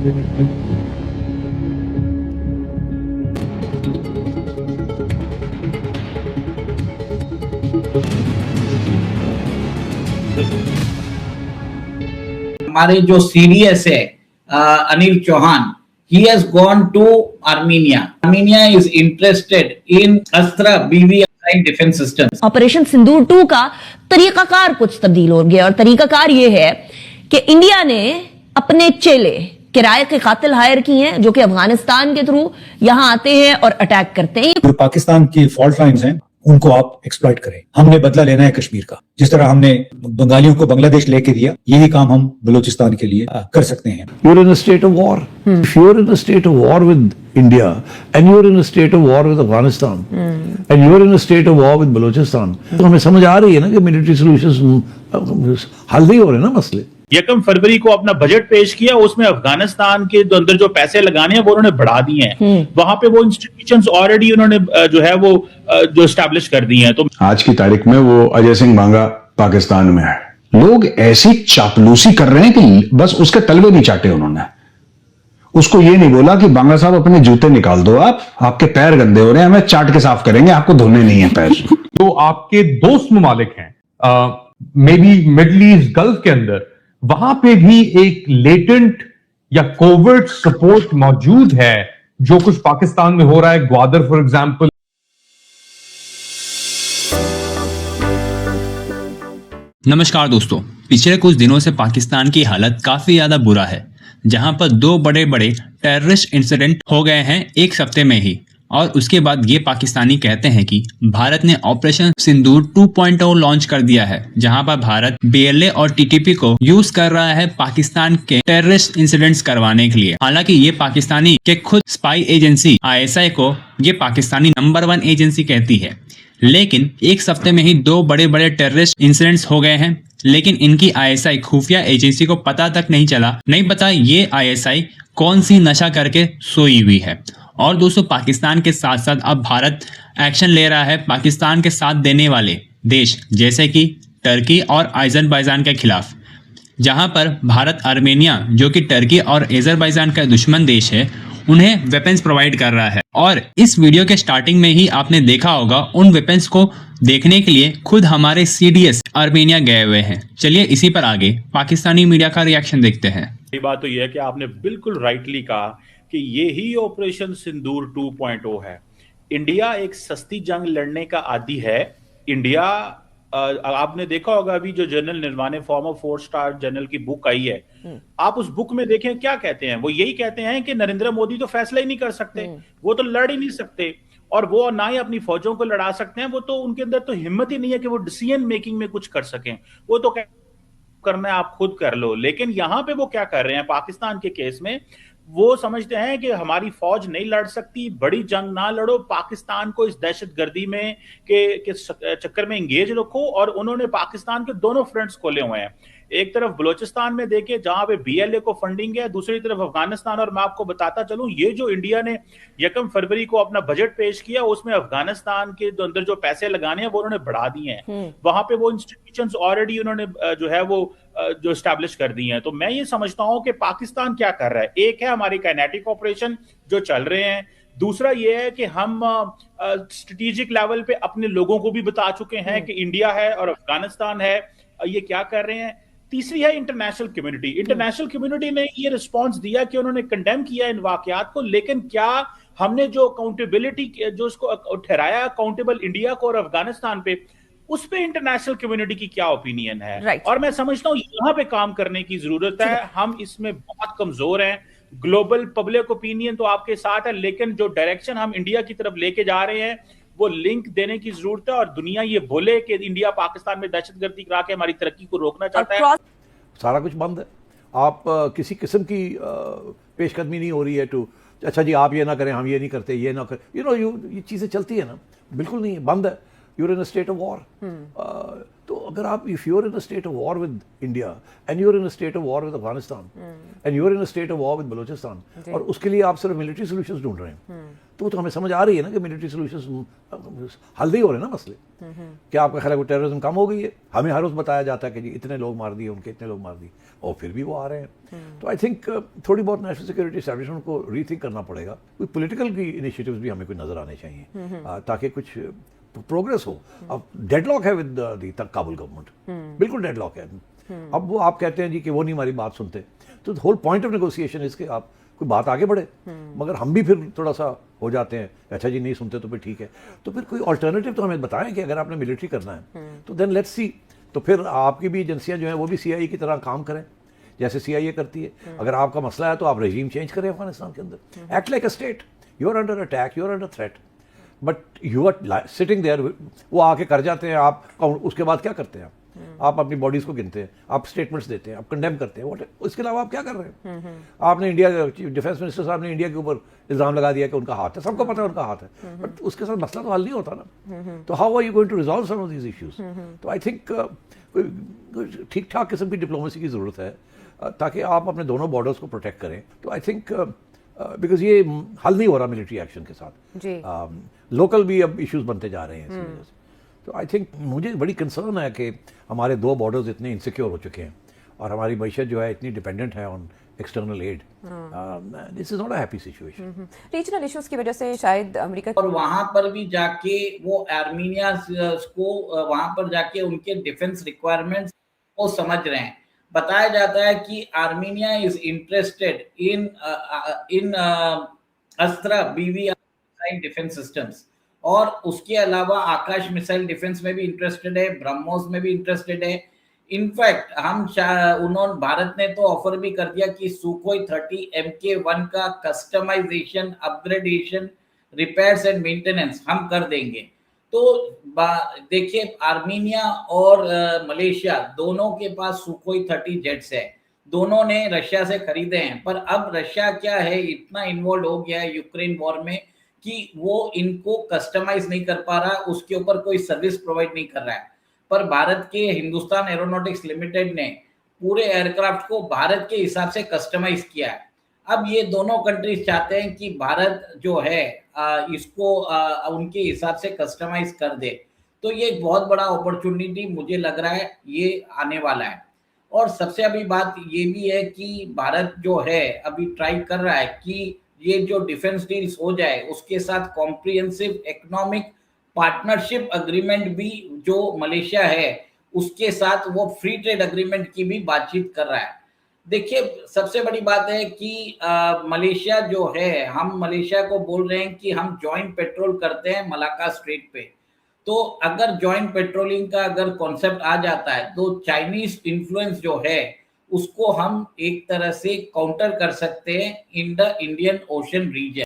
हमारे जो सीडीएस है Anil Chauhan, he has gone to Armenia. Armenia is interested in अस्त्र BVI defense systems. ऑपरेशन सिंदूर 2 का तरीकाकार कुछ तब्दील हो गया और तरीकाकार ये है कि इंडिया ने अपने चेले किराए के कातिल हायर किए हैं जो कि अफगानिस्तान के थ्रू यहां आते हैं और अटैक करते हैं। जो पाकिस्तान की फॉल्ट लाइंस हैं उनको आप एक्सप्लॉइट करें। हमने बदला लेना है कश्मीर का, जिस तरह हमने बंगालियों को बांग्लादेश लेके दिया, यही काम हम बलूचिस्तान के लिए कर सकते हैं। You're in a state of war. If you're in a state of war with India and you're in a state of war with Afghanistan and you're in a state of war with Balochistan, तो हमें समझ आ रही है ना कि military solutions हल नहीं हो रहे ना मसले। 1 फरवरी को अपना बजट पेश किया, उसमें अफगानिस्तान के अंदर जो पैसे लगाने हैं वो उन्होंने बढ़ा दिए हैं। वहां पे वो इंस्टीट्यूशंस ऑलरेडी उन्होंने जो है वो जो एस्टैब्लिश कर दिए हैं। तो आज की तारीख में वो अजय सिंह बांगा पाकिस्तान में है। लोग ऐसी चापलूसी कर रहे हैं कि बस उसके तलवे नहीं चाटे उन्होंने। उसको ये नहीं बोला कि बांगा साहब अपने जूते निकाल दो, आपके पैर गंदे हो रहे हैं, हमें चाट के साफ करेंगे, आपको धोने नहीं है पैर। तो आपके दोस्त ममालिक हैं may be middle east gulf के अंदर, वहां पे भी एक लेटेंट या कोवर्ट सपोर्ट मौजूद है जो कुछ पाकिस्तान में हो रहा है। Gwadar for example. नमस्कार दोस्तों, पिछले कुछ दिनों से पाकिस्तान की हालत काफी ज्यादा बुरा है, जहां पर 2 बड़े बड़े टेररिस्ट इंसिडेंट हो गए हैं एक हफ्ते में ही। और उसके बाद ये पाकिस्तानी कहते हैं कि भारत ने ऑपरेशन सिंदूर 2.0 लॉन्च कर दिया है, जहां पर भारत BLA और TTP को यूज कर रहा है पाकिस्तान के टेररिस्ट इंसिडेंट्स करवाने के लिए। हालांकि ये पाकिस्तानी के खुद स्पाई एजेंसी ISI को ये पाकिस्तानी नंबर 1 एजेंसी कहती है। लेकिन एक हफ्ते में ही 2 बड़े बड़े टेररिस्ट इंसिडेंट्स हो गए हैं, लेकिन इनकी ISI खुफिया एजेंसी को पता तक नहीं चला। नहीं पता ये ISI कौन सी नशा करके सोई हुई है। और दोस्तों, पाकिस्तान के साथ साथ अब भारत एक्शन ले रहा है पाकिस्तान के साथ देने वाले देश जैसे कि टर्की और अज़रबैजान के खिलाफ, जहां पर भारत आर्मेनिया जो कि टर्की और अज़रबैजान का दुश्मन देश है उन्हें वेपन्स प्रोवाइड कर रहा है। और इस वीडियो के स्टार्टिंग में ही आपने देखा होगा, उन वेपन्स को देखने के लिए खुद हमारे CDS आर्मेनिया गए हुए हैं। चलिए इसी पर आगे पाकिस्तानी मीडिया का रिएक्शन देखते हैं। बात तो यह है कि आपने बिल्कुल राइटली कहा कि ये ही ऑपरेशन सिंदूर 2.0 है। इंडिया एक सस्ती जंग लड़ने का आदी है। इंडिया आपने देखा होगा अभी जो जनरल निर्वाणे फॉर्मर 4 स्टार जनरल की बुक आई है, आप उस बुक में देखें क्या कहते हैं। वो यही कहते हैं कि नरेंद्र मोदी तो फैसला ही नहीं कर सकते, वो तो लड़ ही नहीं सकते और वो ना ही अपनी फौजों को लड़ा सकते हैं। वो तो उनके अंदर तो हिम्मत ही नहीं है कि वो डिसीजन मेकिंग में कुछ कर सकें। वो तो करना है आप खुद कर लो। लेकिन यहां पे वो क्या कर रहे हैं पाकिस्तान के केस में, वो समझते हैं कि हमारी फौज नहीं लड़ सकती, बड़ी जंग ना लड़ो, पाकिस्तान को इस दहशतगर्दी में के चक्कर में इंगेज रखो। और उन्होंने पाकिस्तान के दोनों फ्रंट्स खोले हुए हैं। एक तरफ बलोचिस्तान में देखिए जहां पे BLA को फंडिंग है, दूसरी तरफ अफगानिस्तान। और मैं आपको बताता चलूं, ये जो इंडिया ने 1 फरवरी को अपना बजट पेश किया, उसमें अफगानिस्तान के अंदर जो पैसे लगाने हैं वो उन्होंने बढ़ा दिए हैं। वहां पे वो इंस्टीट्यूशंस ऑलरेडी उन्होंने जो है वो जो एस्टैब्लिश कर दी हैं। तो मैं ये समझता हूं कि पाकिस्तान क्या कर रहा है, एक है हमारे काइनेटिक ऑपरेशन जो चल रहे हैं, दूसरा ये है कि हम स्ट्रेटेजिक लेवल पे अपने लोगों को भी बता चुके हैं कि इंडिया है और अफगानिस्तान है, ये क्या कर रहे हैं। तीसरी है इंटरनेशनल कम्युनिटी। इंटरनेशनल कम्युनिटी ने ये रिस्पांस दिया कि उन्होंने कंडेम किया इन वाकयात को, लेकिन क्या हमने जो अकाउंटेबिलिटी जो उसको ठहराया अकाउंटेबल इंडिया को और अफगानिस्तान पे, उस पे इंटरनेशनल कम्युनिटी की क्या ओपिनियन है। और मैं समझता हूं यहां पे काम करने की जरूरत है। हम इसमें बहुत कमजोर हैं। ग्लोबल पब्लिक ओपिनियन तो आपके साथ है, लेकिन जो डायरेक्शन हम इंडिया की तरफ लेके जा रहे हैं वो लिंक देने की जरूरत है। और दुनिया ये बोले कि इंडिया पाकिस्तान में दहशतगर्दी करा के हमारी तरक्की को रोकना चाहता है। सारा कुछ बंद है। आप किसी किस्म की पेशकदमी नहीं हो रही है टू अच्छा जी आप ये ना करें, हम ये नहीं करते, ये ना करें, ये चीजें चलती है ना, बिल्कुल नहीं है, बंद है। You're in a state of war. तो अगर आप if you are in a state of war with India and you are in a state of war with Afghanistan and you are in a state of war with Balochistan और उसके लिए आप सिर्फ military solutions ढूंढ रहे हैं, तो हमें समझ आ रही है ना कि मिलिट्री सोल्यूशंस हल नहीं हो रहे ना मसले। क्या आपका ख्याल है वो टेररिज्म कम हो गई है? हमें हर रोज बताया जाता है कि जी इतने लोग मार दिए, उनके इतने लोग मार दिए, और फिर भी वो आ रहे हैं। तो आई थिंक थोड़ी बहुत नेशनल सिक्योरिटी एस्टैब्लिशमेंट को रीथिंक करना पड़ेगा। कोई पॉलिटिकल की इनिशिएटिव्स भी हमें कोई नजर आने चाहिए ताकि कुछ प्रोग्रेस हो। अब डेडलॉक है विद द काबुल गवर्नमेंट, बिल्कुल डेडलॉक है। अब वो आप कहते हैं जी कि वो नहीं हमारी बात सुनते, तो होल पॉइंट ऑफ नेगोशिएशन इसके आप कोई बात आगे बढ़े, मगर हम भी फिर थोड़ा सा हो जाते हैं, अच्छा जी नहीं सुनते तो फिर ठीक है, तो फिर कोई अल्टरनेटिव तो हमें बताएं कि अगर आपने मिलिट्री करना है तो देन लेट्स सी। तो फिर आपकी भी एजेंसियां जो हैं वो भी सीआईए की तरह काम करें जैसे सीआईए करती है। अगर आपका मसला है तो आप रजीम चेंज करें अफगानिस्तान के अंदर, act like a state, you are under attack, you are under threat, but you are sitting there. वो आके कर जाते हैं, आप उसके बाद क्या करते हैं? आप अपनी बॉडीज को गिनते हैं, आप स्टेटमेंट्स देते हैं, आप कंडेम करते हैं, उसके अलावा आप क्या कर रहे हैं? आपने इंडिया डिफेंस मिनिस्टर साहब ने इंडिया के ऊपर इल्जाम लगा दिया कि उनका हाथ है, सबको पता है उनका हाथ है, बट उसके साथ मसला तो हल नहीं होता ना। तो how are you going to resolve some of these issues? तो आई थिंक ठीक ठाक किस्म की डिप्लोमेसी की जरूरत है ताकि आप अपने दोनों बॉर्डर्स को प्रोटेक्ट करें। तो आई थिंक बिकॉज ये हल नहीं हो रहा मिलिट्री एक्शन के साथ, लोकल भी अब इश्यूज बनते जा रहे हैं इस वजह से। तो आई थिंक मुझे बड़ी कंसर्न है कि हमारे दो बॉर्डर्स इतने इनसिक्योर हो चुके हैं और हमारी मैशत जो है इतनी डिपेंडेंट है on external aid. This is not a happy situation. Regional issues की वजह से शायद अमेरिका और वहां पर भी जाके वो आर्मीनिया को वहां पर जाके उनके डिफेंस रिक्वायरमेंट्स को समझ रहे हैं। बताया जाता है कि आर्मीनिया इज इंटरेस्टेड इन अस्त्रा बीवी डिफेंस सिस्टम्स, और उसके अलावा आकाश मिसाइल डिफेंस में भी इंटरेस्टेड है, ब्रह्मोस में भी इंटरेस्टेड है। इनफैक्ट उन्होंने भारत ने तो ऑफर भी कर दिया कि सुखोई 30 MK1 का customization, upgradation, repairs and maintenance हम कर देंगे। तो देखिए आर्मीनिया और मलेशिया दोनों के पास सुखोई 30 जेट्स है, दोनों ने रशिया से खरीदे हैं, पर अब रशिया क्या है इतना इन्वॉल्व हो गया है यूक्रेन वॉर में कि वो इनको कस्टमाइज नहीं कर पा रहा, उसके ऊपर कोई सर्विस प्रोवाइड नहीं कर रहा है। पर भारत के हिंदुस्तान एरोनॉटिक्स लिमिटेड ने पूरे एयरक्राफ्ट को भारत के हिसाब से कस्टमाइज किया है। अब ये दोनों कंट्रीज चाहते हैं कि भारत जो है इसको उनके हिसाब से कस्टमाइज कर दे। तो ये एक बहुत बड़ा अपॉर्चुनिटी मुझे लग रहा है ये आने वाला है। और सबसे अभी बात ये भी है कि भारत जो है अभी ट्राई कर रहा है कि ये जो डिफेंस डील्स हो जाए उसके साथ कॉम्प्रिहेंसिव इकोनॉमिक पार्टनरशिप अग्रीमेंट भी जो मलेशिया है उसके साथ वो फ्री ट्रेड अग्रीमेंट की भी बातचीत कर रहा है। देखिए सबसे बड़ी बात है कि मलेशिया जो है, हम मलेशिया को बोल रहे हैं कि हम जॉइंट पेट्रोल करते हैं मलाक्का स्ट्रेट पे। तो अगर जॉइंट पेट्रोलिंग का अगर कॉन्सेप्ट आ जाता है तो चाइनीज इन्फ्लुएंस जो है उसको हम एक तरह से काउंटर कर सकते हैं in the Indian ocean reason.